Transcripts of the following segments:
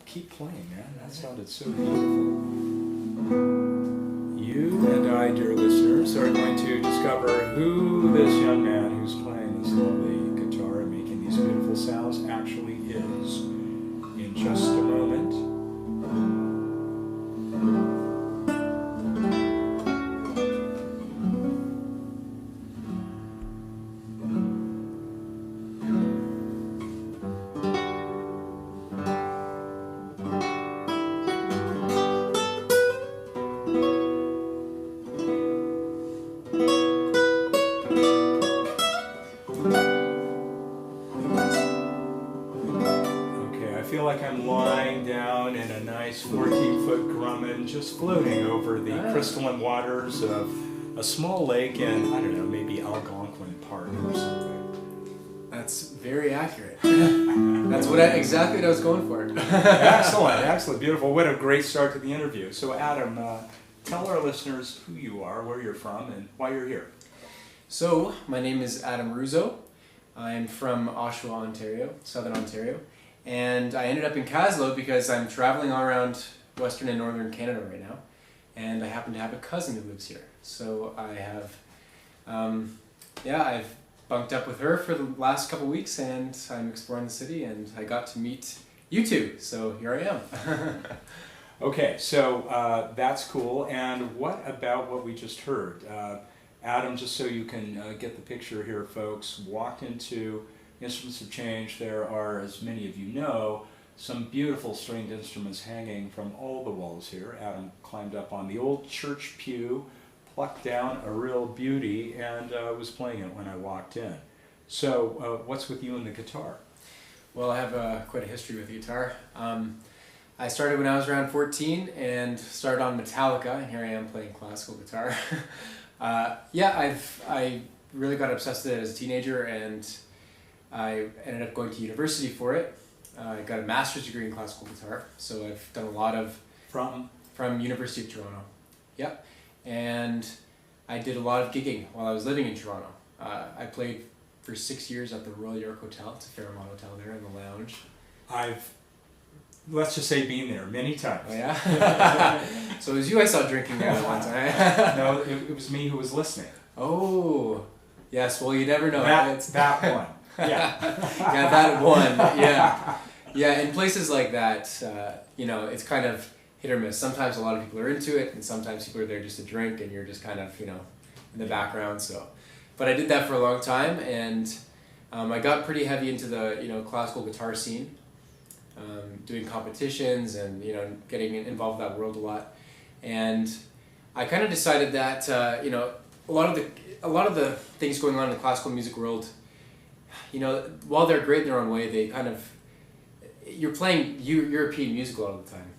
keep playing, man. That sounded so beautiful. You and I, dear listeners, are going to discover who this young man who's playing this lovely guitar and making these beautiful sounds actually is in just a moment. I feel like I'm lying down in a nice 14-foot grumman, just floating over the crystalline waters of a small lake in, I don't know, maybe Algonquin Park or something. That's very accurate. That's exactly what I was going for. Excellent, excellent, beautiful. What a great start to the interview. So Adam, tell our listeners who you are, where you're from, and why you're here. So, my name is Adam Ruzzo. I'm from Oshawa, Ontario, Southern Ontario. And I ended up in Caslow because I'm traveling all around Western and Northern Canada right now. And I happen to have a cousin who lives here. So I have, I've bunked up with her for the last couple weeks and I'm exploring the city and I got to meet you two. So here I am. Okay, so that's cool. And what about what we just heard? Adam, just so you can get the picture here, folks, walked into Instruments of Change. There are, as many of you know, some beautiful stringed instruments hanging from all the walls here. Adam climbed up on the old church pew, plucked down a real beauty, and was playing it when I walked in. So what's with you and the guitar? Well, I have quite a history with the guitar. I started when I was around 14 and started on Metallica, and here I am playing classical guitar. I really got obsessed with it as a teenager, and I ended up going to university for it. I got a master's degree in classical guitar, so I've done a lot of... From University of Toronto. Yep. And I did a lot of gigging while I was living in Toronto. I played for 6 years at the Royal York Hotel. It's a Fairmont hotel there in the lounge. I've, let's just say, been there many times. Oh yeah? So it was you I saw drinking there one time. No, it was me who was listening. Oh, yes, well you never know. That one. Yeah. Yeah, that one. Yeah. Yeah, in places like that, it's kind of hit or miss. Sometimes a lot of people are into it, and sometimes people are there just to drink, and you're just kind of, in the background. So, but I did that for a long time, and I got pretty heavy into the, classical guitar scene, doing competitions and, getting involved with that world a lot. And I kind of decided that, a lot of the things going on in the classical music world, while they're great in their own way, they kind of, you're playing European music a lot of the time.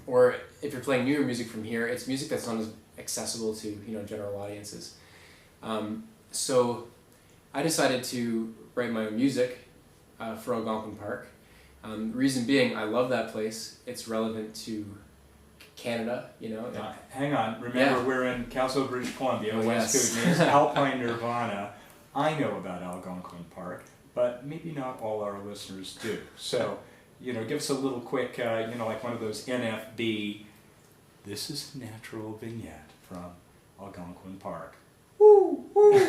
Or if you're playing newer music from here, it's music that's not as accessible to, general audiences. So I decided to write my own music for Algonquin Park. Reason being, I love that place. It's relevant to Canada, Hang on, remember we're in Castle, British Columbia, West Kootenays, Alpine Nirvana. I know about Algonquin Park, but maybe not all our listeners do. So, give us a little quick, like one of those NFB, this is a natural vignette from Algonquin Park. Woo, woo.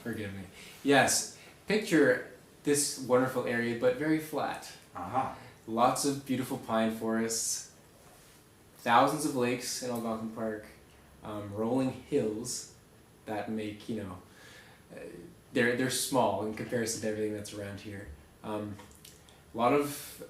Forgive me. Yes, picture this wonderful area, but very flat. Aha. Lots of beautiful pine forests, thousands of lakes in Algonquin Park, rolling hills that make, they're small in comparison to everything that's around here. A lot of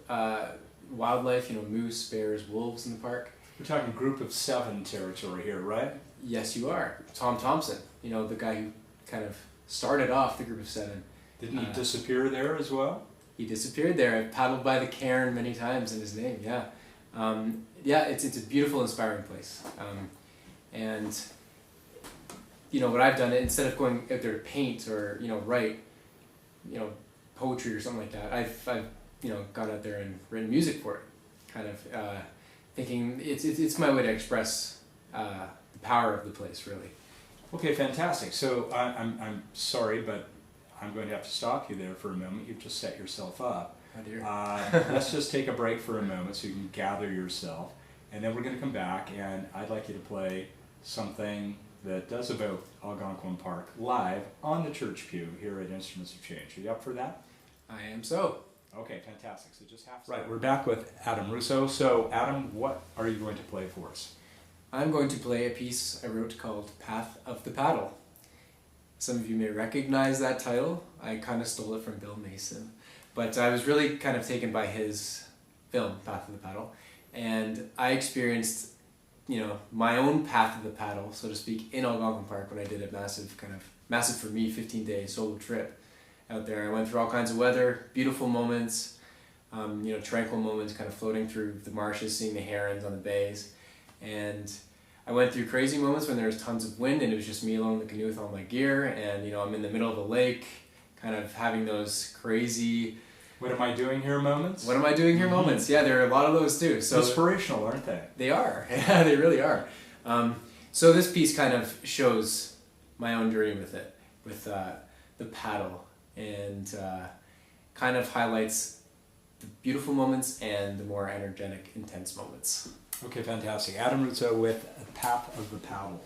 wildlife, moose, bears, wolves in the park. We're talking group of 7 territory here, right? Yes, you are. Tom Thompson, the guy who kind of started off the group of 7. Didn't he disappear there as well? He disappeared there. I've paddled by the cairn many times in his name, yeah. It's a beautiful, inspiring place. And what I've done, instead of going out there to paint or, write, poetry or something like that, I've gone out there and written music for it, kind of thinking it's my way to express the power of the place, really. Okay, fantastic. So I'm sorry, but I'm going to have to stop you there for a moment. You've just set yourself up. Oh dear. Let's just take a break for a moment so you can gather yourself, and then we're going to come back, and I'd like you to play something that does evoke Algonquin Park live on the church pew here at Instruments of Change. Are you up for that? I am so. Okay, fantastic. So just half. Right, we're back with Adam Ruzzo. So Adam, what are you going to play for us? I'm going to play a piece I wrote called Path of the Paddle. Some of you may recognize that title. I kind of stole it from Bill Mason. But I was really kind of taken by his film, Path of the Paddle. And I experienced, my own path of the paddle, so to speak, in Algonquin Park when I did a massive for me, 15-day solo trip out there. I went through all kinds of weather, beautiful moments, tranquil moments, kind of floating through the marshes, seeing the herons on the bays. And I went through crazy moments when there was tons of wind and it was just me alone in the canoe with all my gear, and I'm in the middle of a lake, kind of having those crazy What am I doing here moments? What am I doing here moments? Yeah, there are a lot of those too. So inspirational, aren't they? They are. Yeah, they really are. So this piece kind of shows my own journey with it, with the paddle, and kind of highlights the beautiful moments and the more energetic, intense moments. Okay, fantastic. Adam Ruzzo with Path of the Paddle.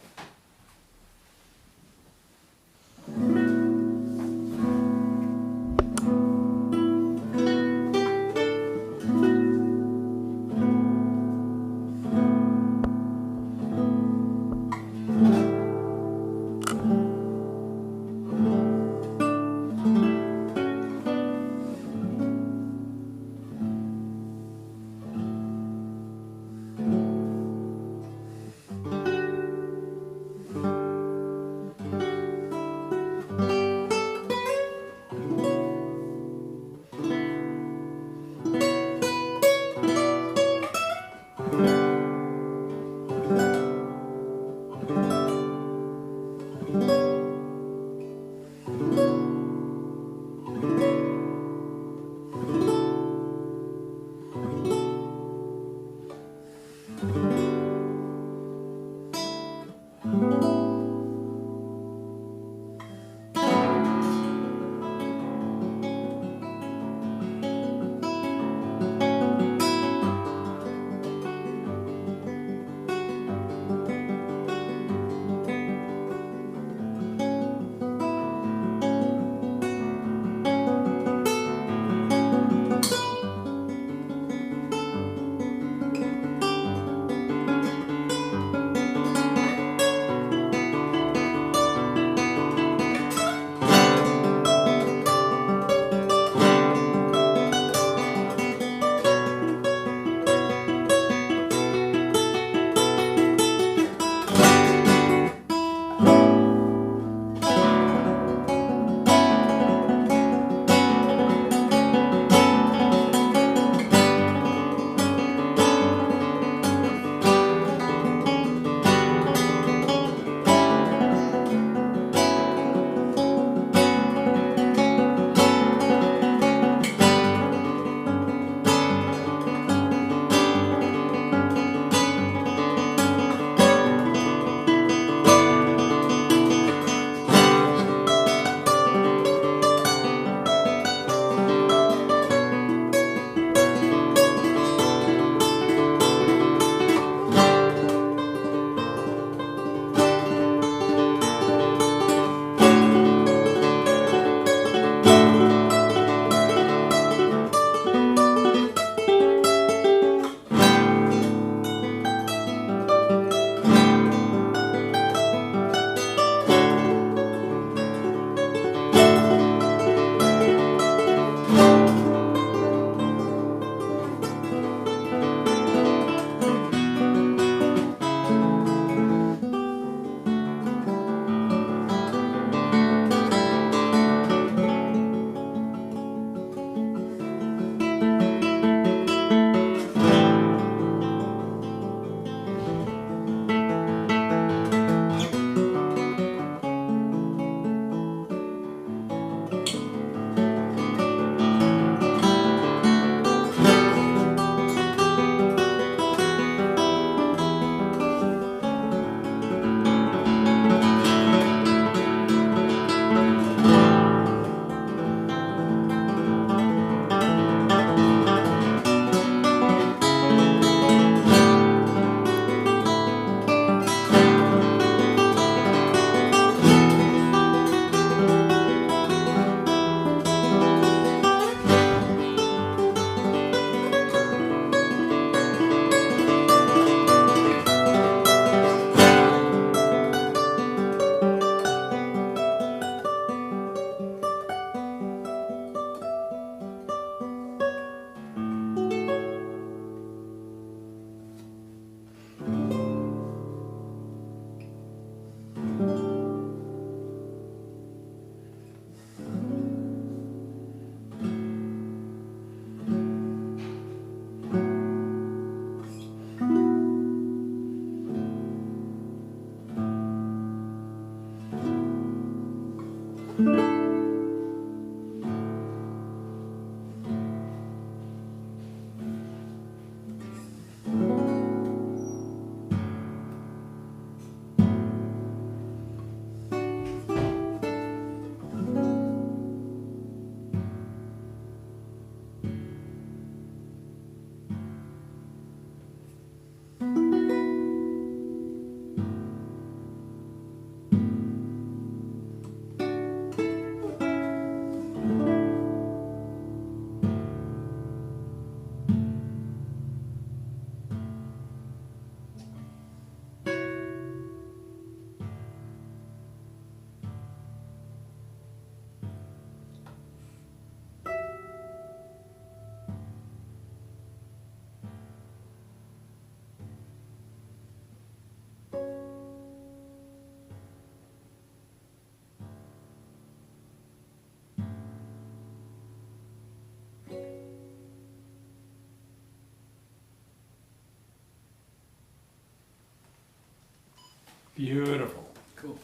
Beautiful. Cool.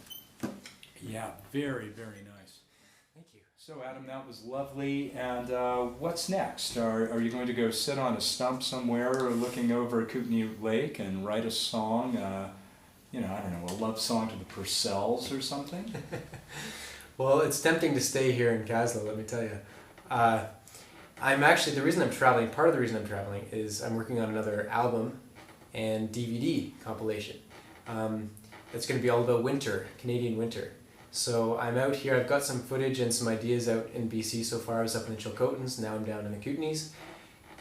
Yeah, very, very nice. Thank you. So Adam, that was lovely. And what's next? Are you going to go sit on a stump somewhere or looking over Kootenai Lake and write a song, I don't know, a love song to the Purcells or something? Well, it's tempting to stay here in Caslow, let me tell you. I'm actually, part of the reason I'm traveling is I'm working on another album and DVD compilation. It's going to be all about winter, Canadian winter. So I'm out here, I've got some footage and some ideas out in BC so far. I was up in the Chilcotins, now I'm down in the Kootenays.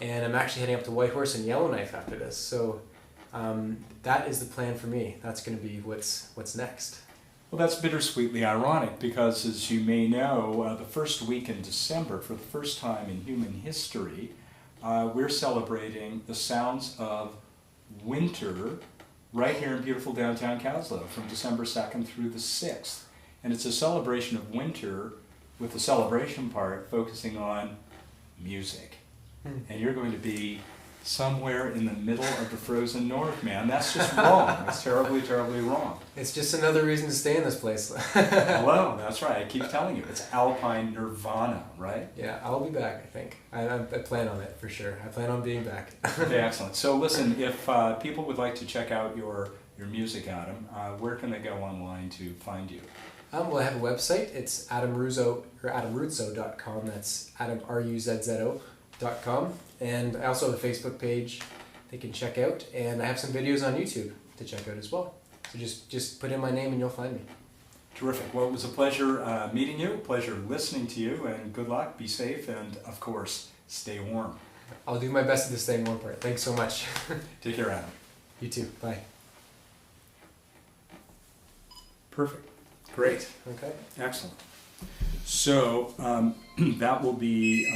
And I'm actually heading up to Whitehorse and Yellowknife after this. So that is the plan for me. That's going to be what's next. Well, that's bittersweetly ironic because, as you may know, the first week in December, for the first time in human history, we're celebrating the sounds of winter right here in beautiful downtown Caslow from December 2nd through the 6th. And it's a celebration of winter with the celebration part focusing on music. And you're going to be somewhere in the middle of the frozen north, man. That's just wrong. It's terribly, terribly wrong. It's just another reason to stay in this place. Hello, that's right. I keep telling you, it's alpine nirvana, right? Yeah, I'll be back, I think. I plan on it for sure. I plan on being back. Okay, excellent. So listen, if people would like to check out your music, Adam, where can they go online to find you? Well, I have a website. It's adamruzzo.com. That's Adam, RUZZO.com. And I also have a Facebook page they can check out. And I have some videos on YouTube to check out as well. So just put in my name and you'll find me. Terrific. Well, it was a pleasure meeting you, a pleasure listening to you, and good luck, be safe, and of course, stay warm. I'll do my best at the staying warm part. Thanks so much. Take care, Adam. You too. Bye. Perfect. Great. Okay. Excellent. So that will be...